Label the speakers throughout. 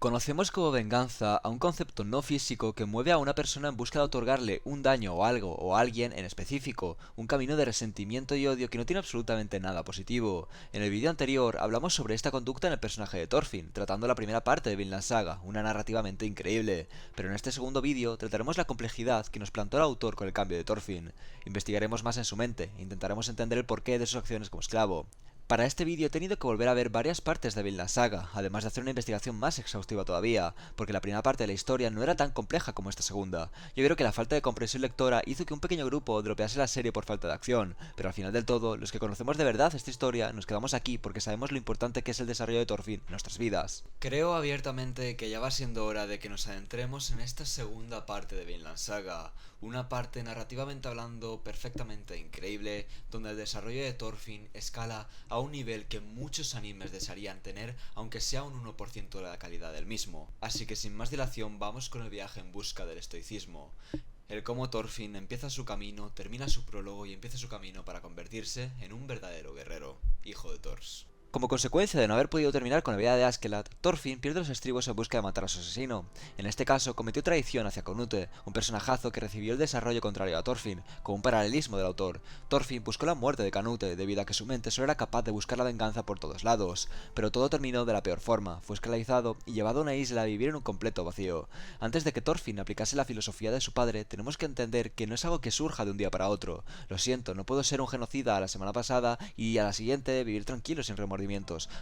Speaker 1: Conocemos como venganza a un concepto no físico que mueve a una persona en busca de otorgarle un daño o algo o a alguien en específico, un camino de resentimiento y odio que no tiene absolutamente nada positivo. En el vídeo anterior hablamos sobre esta conducta en el personaje de Thorfinn, tratando la primera parte de Vinland Saga, una narrativamente increíble, pero en este segundo vídeo trataremos la complejidad que nos plantó el autor con el cambio de Thorfinn. Investigaremos más en su mente e intentaremos entender el porqué de sus acciones como esclavo. Para este vídeo he tenido que volver a ver varias partes de Vinland Saga, además de hacer una investigación más exhaustiva todavía, porque la primera parte de la historia no era tan compleja como esta segunda. Yo creo que la falta de comprensión lectora hizo que un pequeño grupo dropease la serie por falta de acción, pero al final del todo, los que conocemos de verdad esta historia nos quedamos aquí porque sabemos lo importante que es el desarrollo de Thorfinn en nuestras vidas. Creo abiertamente que ya va siendo hora de que nos adentremos en esta segunda parte de Vinland Saga, una parte narrativamente hablando perfectamente increíble, donde el desarrollo de Thorfinn escala a un nivel que muchos animes desearían tener, aunque sea un 1% de la calidad del mismo. Así que sin más dilación vamos con el viaje en busca del estoicismo. El cómo Thorfinn empieza su camino, termina su prólogo y empieza su camino para convertirse en un verdadero guerrero, hijo de Thors. Como consecuencia de no haber podido terminar con la vida de Askeladd, Thorfinn pierde los estribos en busca de matar a su asesino. En este caso, cometió traición hacia Canute, un personajazo que recibió el desarrollo contrario a Thorfinn, con un paralelismo del autor. Thorfinn buscó la muerte de Canute debido a que su mente solo era capaz de buscar la venganza por todos lados, pero todo terminó de la peor forma, fue esclavizado y llevado a una isla a vivir en un completo vacío. Antes de que Thorfinn aplicase la filosofía de su padre, tenemos que entender que no es algo que surja de un día para otro. Lo siento, no puedo ser un genocida a la semana pasada y a la siguiente vivir tranquilo sin remordimientos,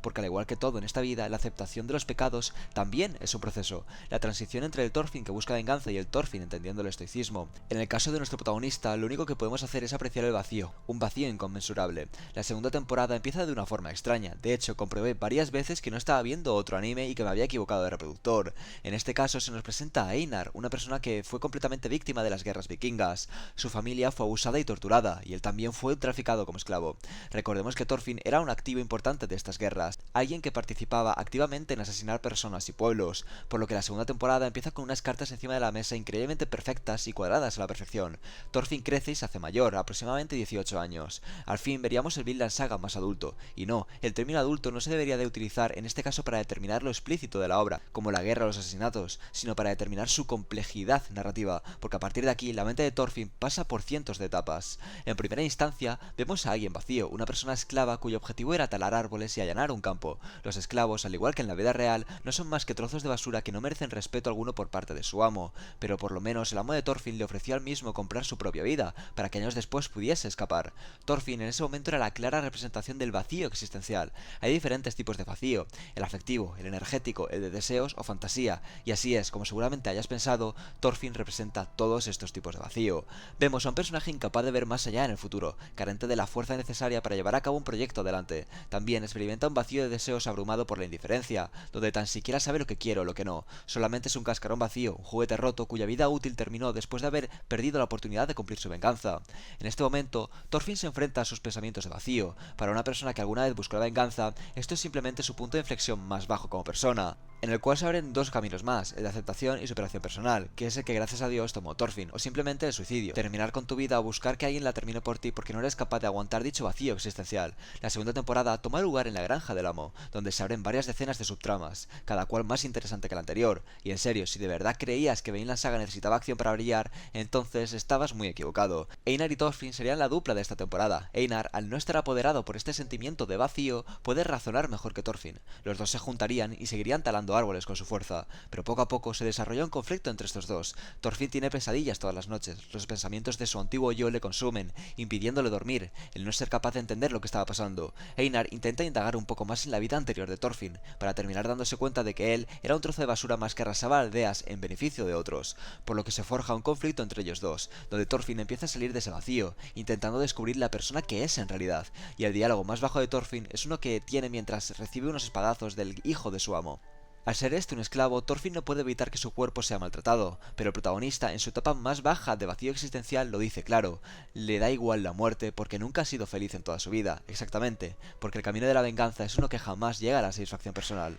Speaker 1: porque al igual que todo en esta vida, la aceptación de los pecados también es un proceso. La transición entre el Thorfinn que busca venganza y el Thorfinn entendiendo el estoicismo. En el caso de nuestro protagonista, lo único que podemos hacer es apreciar el vacío, un vacío inconmensurable. La segunda temporada empieza de una forma extraña, de hecho comprobé varias veces que no estaba viendo otro anime y que me había equivocado de reproductor. En este caso se nos presenta a Einar, una persona que fue completamente víctima de las guerras vikingas. Su familia fue abusada y torturada, y él también fue traficado como esclavo. Recordemos que Thorfinn era un activo importante de estas guerras, alguien que participaba activamente en asesinar personas y pueblos, por lo que la segunda temporada empieza con unas cartas encima de la mesa increíblemente perfectas y cuadradas a la perfección. Thorfinn crece y se hace mayor, aproximadamente 18 años. Al fin veríamos el Vinland Saga más adulto, y no, el término adulto no se debería de utilizar en este caso para determinar lo explícito de la obra, como la guerra o los asesinatos, sino para determinar su complejidad narrativa, porque a partir de aquí la mente de Thorfinn pasa por cientos de etapas. En primera instancia, vemos a alguien vacío, una persona esclava cuyo objetivo era talar árboles y allanar un campo. Los esclavos, al igual que en la vida real, no son más que trozos de basura que no merecen respeto alguno por parte de su amo, pero por lo menos el amo de Thorfinn le ofreció al mismo comprar su propia vida, para que años después pudiese escapar. Thorfinn en ese momento era la clara representación del vacío existencial. Hay diferentes tipos de vacío, el afectivo, el energético, el de deseos o fantasía, y así es, como seguramente hayas pensado, Thorfinn representa todos estos tipos de vacío. Vemos a un personaje incapaz de ver más allá en el futuro, carente de la fuerza necesaria para llevar a cabo un proyecto adelante. También experimenta un vacío de deseos abrumado por la indiferencia, donde tan siquiera sabe lo que quiere o lo que no, solamente es un cascarón vacío, un juguete roto cuya vida útil terminó después de haber perdido la oportunidad de cumplir su venganza. En este momento, Thorfinn se enfrenta a sus pensamientos de vacío. Para una persona que alguna vez buscó la venganza, esto es simplemente su punto de inflexión más bajo como persona, en el cual se abren dos caminos más, el de aceptación y superación personal, que es el que gracias a Dios tomó Thorfinn, o simplemente el suicidio, terminar con tu vida o buscar que alguien la termine por ti porque no eres capaz de aguantar dicho vacío existencial. La segunda temporada toma lugar en la granja del amo, donde se abren varias decenas de subtramas, cada cual más interesante que la anterior, y en serio, si de verdad creías que Vinland Saga necesitaba acción para brillar, entonces estabas muy equivocado. Einar y Thorfinn serían la dupla de esta temporada. Einar, al no estar apoderado por este sentimiento de vacío, puede razonar mejor que Thorfinn. Los dos se juntarían y seguirían talando árboles con su fuerza, pero poco a poco se desarrolla un conflicto entre estos dos. Thorfinn tiene pesadillas todas las noches, los pensamientos de su antiguo yo le consumen, impidiéndole dormir, el no ser capaz de entender lo que estaba pasando. Einar intenta indagar un poco más en la vida anterior de Thorfinn, para terminar dándose cuenta de que él era un trozo de basura más que arrasaba aldeas en beneficio de otros, por lo que se forja un conflicto entre ellos dos, donde Thorfinn empieza a salir de ese vacío, intentando descubrir la persona que es en realidad, y el diálogo más bajo de Thorfinn es uno que tiene mientras recibe unos espadazos del hijo de su amo. Al ser este un esclavo, Thorfinn no puede evitar que su cuerpo sea maltratado, pero el protagonista, en su etapa más baja de vacío existencial, lo dice claro: le da igual la muerte porque nunca ha sido feliz en toda su vida, exactamente, porque el camino de la venganza es uno que jamás llega a la satisfacción personal.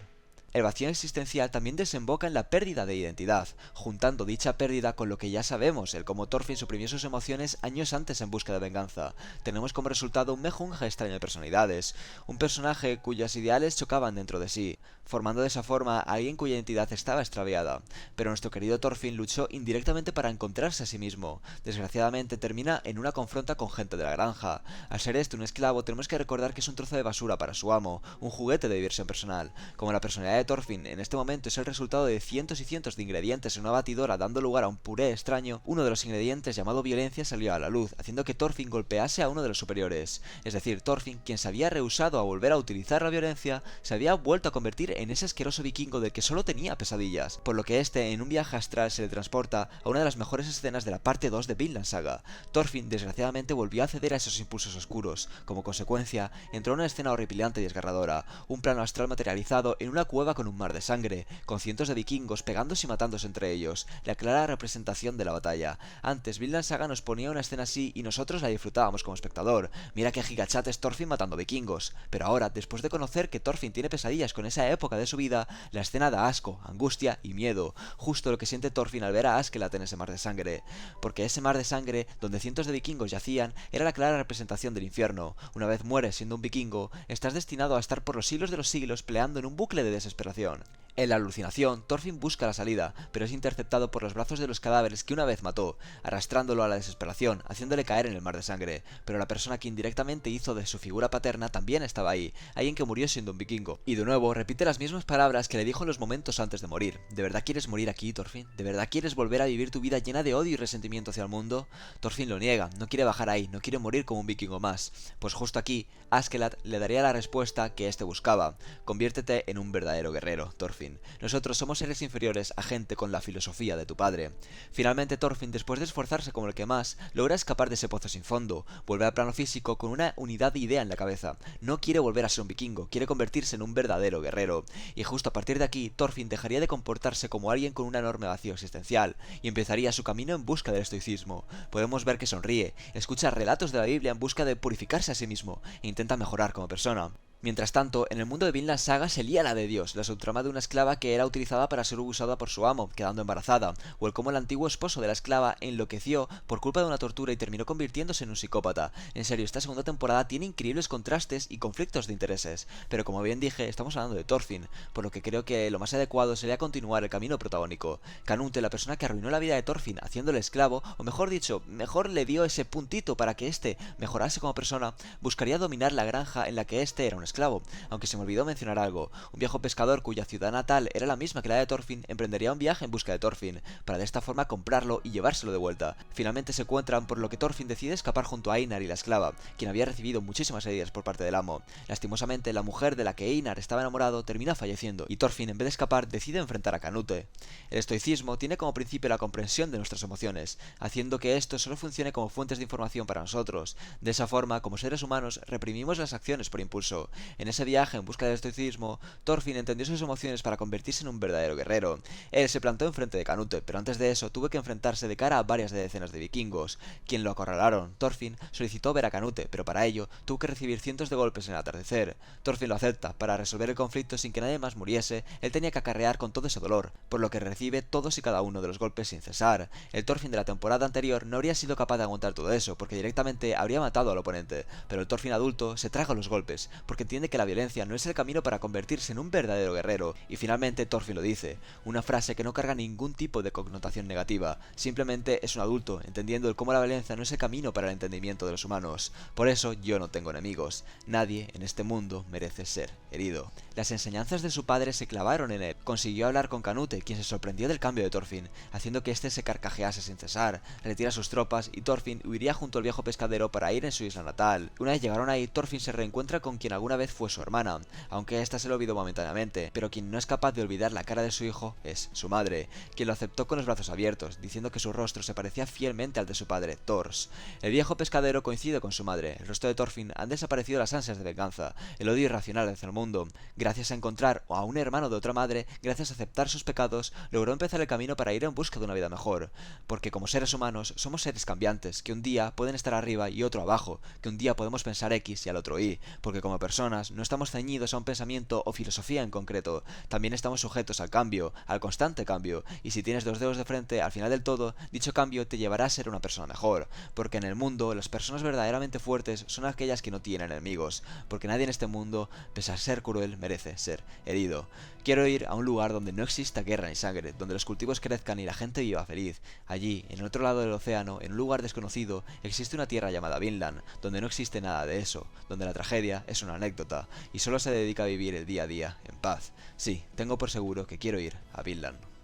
Speaker 1: El vacío existencial también desemboca en la pérdida de identidad, juntando dicha pérdida con lo que ya sabemos, el cómo Thorfinn suprimió sus emociones años antes en busca de venganza. Tenemos como resultado un mejunje extraño de personalidades, un personaje cuyos ideales chocaban dentro de sí, formando de esa forma a alguien cuya identidad estaba extraviada. Pero nuestro querido Thorfinn luchó indirectamente para encontrarse a sí mismo. Desgraciadamente termina en una confronta con gente de la granja. Al ser este un esclavo, tenemos que recordar que es un trozo de basura para su amo, un juguete de diversión personal. Como la personalidad de Thorfinn en este momento es el resultado de cientos y cientos de ingredientes en una batidora dando lugar a un puré extraño, uno de los ingredientes llamado violencia salió a la luz, haciendo que Thorfinn golpease a uno de los superiores. Es decir, Thorfinn, quien se había rehusado a volver a utilizar la violencia, se había vuelto a convertir en ese asqueroso vikingo del que solo tenía pesadillas, por lo que este en un viaje astral se le transporta a una de las mejores escenas de la parte 2 de Vinland Saga. Thorfinn desgraciadamente volvió a ceder a esos impulsos oscuros. Como consecuencia, entró en una escena horripilante y desgarradora, un plano astral materializado en una cueva con un mar de sangre, con cientos de vikingos pegándose y matándose entre ellos, la clara representación de la batalla. Antes, Vinland Saga nos ponía una escena así y nosotros la disfrutábamos como espectador. Mira que gigachat es Thorfinn matando vikingos. Pero ahora, después de conocer que Thorfinn tiene pesadillas con esa época de su vida, la escena da asco, angustia y miedo, justo lo que siente Thorfinn al ver a Askeladd en ese mar de sangre. Porque ese mar de sangre, donde cientos de vikingos yacían, era la clara representación del infierno. Una vez mueres siendo un vikingo, estás destinado a estar por los siglos de los siglos peleando en un bucle de desesperación. En la alucinación, Thorfinn busca la salida, pero es interceptado por los brazos de los cadáveres que una vez mató, arrastrándolo a la desesperación, haciéndole caer en el mar de sangre. Pero la persona que indirectamente hizo de su figura paterna también estaba ahí, alguien que murió siendo un vikingo. Y de nuevo, repite las mismas palabras que le dijo en los momentos antes de morir. ¿De verdad quieres morir aquí, Thorfinn? ¿De verdad quieres volver a vivir tu vida llena de odio y resentimiento hacia el mundo? Thorfinn lo niega, no quiere bajar ahí, no quiere morir como un vikingo más. Pues justo aquí, Askeladd le daría la respuesta que éste buscaba. Conviértete en un verdadero guerrero, Thorfinn. Nosotros somos seres inferiores a gente con la filosofía de tu padre. Finalmente Thorfinn, después de esforzarse como el que más, logra escapar de ese pozo sin fondo, vuelve al plano físico con una unidad de idea en la cabeza. No quiere volver a ser un vikingo, quiere convertirse en un verdadero guerrero. Y justo a partir de aquí, Thorfinn dejaría de comportarse como alguien con un enorme vacío existencial, y empezaría su camino en busca del estoicismo. Podemos ver que sonríe, escucha relatos de la Biblia en busca de purificarse a sí mismo, e intenta mejorar como persona. Mientras tanto, en el mundo de Vinland Saga se lía la de Dios, la subtrama de una esclava que era utilizada para ser usada por su amo, quedando embarazada, o el cómo el antiguo esposo de la esclava enloqueció por culpa de una tortura y terminó convirtiéndose en un psicópata. En serio, esta segunda temporada tiene increíbles contrastes y conflictos de intereses, pero como bien dije, estamos hablando de Thorfinn, por lo que creo que lo más adecuado sería continuar el camino protagónico. Canute, la persona que arruinó la vida de Thorfinn haciéndole esclavo, o mejor dicho, mejor le dio ese puntito para que éste mejorase como persona, buscaría dominar la granja en la que éste era un esclavo, aunque se me olvidó mencionar algo. Un viejo pescador cuya ciudad natal era la misma que la de Thorfinn emprendería un viaje en busca de Thorfinn, para de esta forma comprarlo y llevárselo de vuelta. Finalmente se encuentran, por lo que Thorfinn decide escapar junto a Einar y la esclava, quien había recibido muchísimas heridas por parte del amo. Lastimosamente, la mujer de la que Einar estaba enamorado termina falleciendo, y Thorfinn, en vez de escapar, decide enfrentar a Canute. El estoicismo tiene como principio la comprensión de nuestras emociones, haciendo que esto solo funcione como fuentes de información para nosotros. De esa forma, como seres humanos, reprimimos las acciones por impulso. En ese viaje en busca del estoicismo, Thorfinn entendió sus emociones para convertirse en un verdadero guerrero. Él se plantó enfrente de Canute, pero antes de eso tuvo que enfrentarse de cara a varias decenas de vikingos, quien lo acorralaron. Thorfinn solicitó ver a Canute, pero para ello tuvo que recibir cientos de golpes en el atardecer. Thorfinn lo acepta. Para resolver el conflicto sin que nadie más muriese, él tenía que acarrear con todo ese dolor, por lo que recibe todos y cada uno de los golpes sin cesar. El Thorfinn de la temporada anterior no habría sido capaz de aguantar todo eso, porque directamente habría matado al oponente, pero el Thorfinn adulto se traga los golpes, porque entiende que la violencia no es el camino para convertirse en un verdadero guerrero. Y finalmente Thorfinn lo dice, una frase que no carga ningún tipo de connotación negativa, simplemente es un adulto entendiendo el cómo la violencia no es el camino para el entendimiento de los humanos. Por eso yo no tengo enemigos, nadie en este mundo merece ser herido. Las enseñanzas de su padre se clavaron en él, consiguió hablar con Canute, quien se sorprendió del cambio de Thorfinn, haciendo que éste se carcajease sin cesar, retira sus tropas y Thorfinn huiría junto al viejo pescadero para ir en su isla natal. Una vez llegaron ahí, Thorfinn se reencuentra con quien alguna vez fue su hermana, aunque ésta se lo olvidó momentáneamente, pero quien no es capaz de olvidar la cara de su hijo es su madre, quien lo aceptó con los brazos abiertos, diciendo que su rostro se parecía fielmente al de su padre, Thors. El viejo pescadero coincide con su madre, el rostro de Thorfinn han desaparecido las ansias de venganza, el odio irracional hacia el mundo. Gracias a encontrar a un hermano de otra madre, gracias a aceptar sus pecados, logró empezar el camino para ir en busca de una vida mejor, porque como seres humanos somos seres cambiantes, que un día pueden estar arriba y otro abajo, que un día podemos pensar X y al otro Y, porque como persona personas no estamos ceñidos a un pensamiento o filosofía en concreto, también estamos sujetos al cambio, al constante cambio, y si tienes dos dedos de frente, al final del todo, dicho cambio te llevará a ser una persona mejor, porque en el mundo las personas verdaderamente fuertes son aquellas que no tienen enemigos, porque nadie en este mundo, pese a ser cruel, merece ser herido. Quiero ir a un lugar donde no exista guerra ni sangre, donde los cultivos crezcan y la gente viva feliz. Allí, en el otro lado del océano, en un lugar desconocido, existe una tierra llamada Vinland, donde no existe nada de eso, donde la tragedia es una anécdota, y solo se dedica a vivir el día a día, en paz. Sí, tengo por seguro que quiero ir a Vinland.